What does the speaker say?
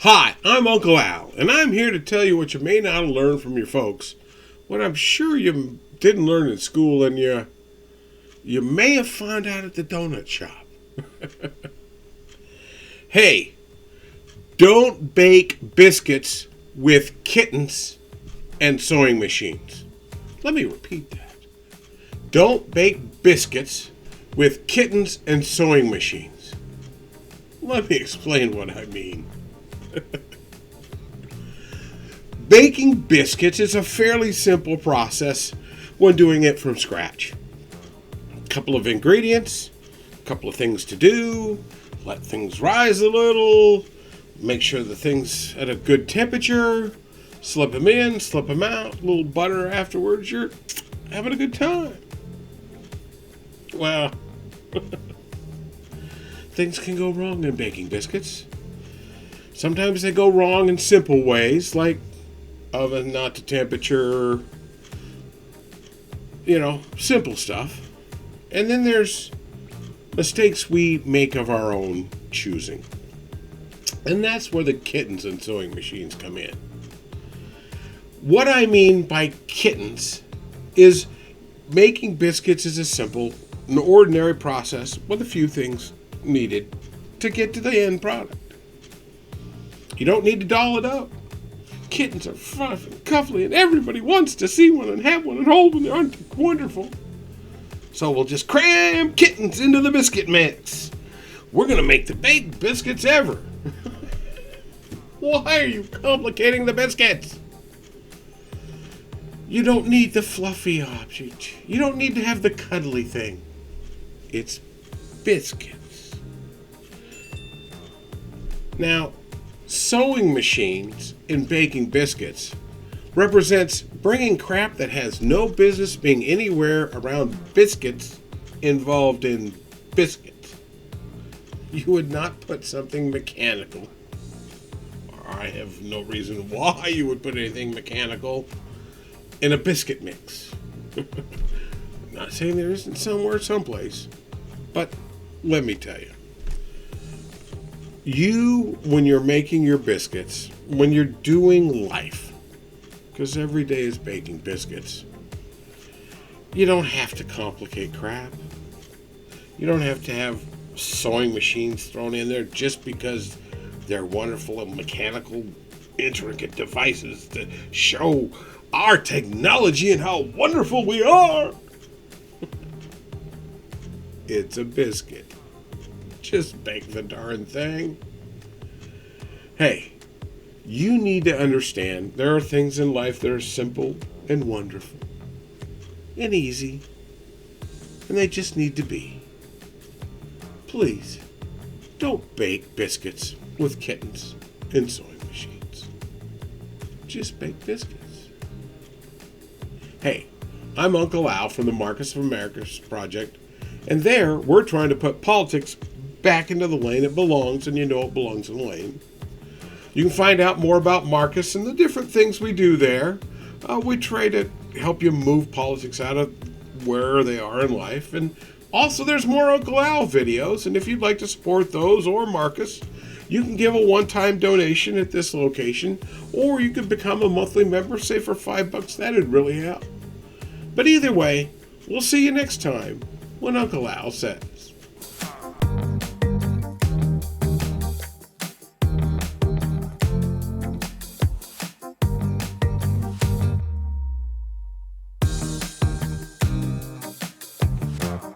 Hi, I'm Uncle Al, and I'm here to tell you what you may not have learned from your folks, what I'm sure you didn't learn in school, and you may have found out at the donut shop. Hey, don't bake biscuits with kittens and sewing machines. Let me repeat that. Don't bake biscuits with kittens and sewing machines. Let me explain what I mean. Baking biscuits is a fairly simple process when doing it from scratch. A couple of ingredients, a couple of things to do, let things rise a little, make sure the thing's at a good temperature, slip them in, slip them out, a little butter afterwards, you're having a good time. Well, things can go wrong in baking biscuits. Sometimes they go wrong in simple ways, like oven not to temperature, simple stuff. And then there's mistakes we make of our own choosing. And that's where the kittens and sewing machines come in. What I mean by kittens is making biscuits is a simple, an ordinary process with a few things needed to get to the end product. You don't need to doll it up. Kittens are fun and cuddly, and everybody wants to see one and have one and hold one. Aren't they wonderful? So we'll just cram kittens into the biscuit mix. We're going to make the baked biscuits ever. Why are you complicating the biscuits? You don't need the fluffy object. You don't need to have the cuddly thing. It's biscuits. Now, sewing machines in baking biscuits represents bringing crap that has no business being anywhere around biscuits involved in biscuits. You would not put something mechanical. I have no reason why you would put anything mechanical in a biscuit mix. I'm not saying there isn't somewhere, someplace, but let me tell you. When you're making your biscuits, when you're doing life, because every day is baking biscuits, you don't have to complicate crap. You don't have to have sewing machines thrown in there just because they're wonderful and mechanical, intricate devices to show our technology and how wonderful we are. It's a biscuit. Just bake the darn thing. Hey, you need to understand there are things in life that are simple and wonderful and easy, and they just need to be. Please, don't bake biscuits with kittens and sewing machines. Just bake biscuits. Hey, I'm Uncle Al from the Markus of Americus Project, and there we're trying to put politics back into the lane it belongs, and you know it belongs in the lane. You can find out more about Markus and the different things we do there. We try to help you move politics out of where they are in life. And also there's more Uncle Al videos, and if you'd like to support those or Markus, you can give a one-time donation at this location, or you could become a monthly member, say for $5. That'd really help. But either way, we'll see you next time when Uncle Al says,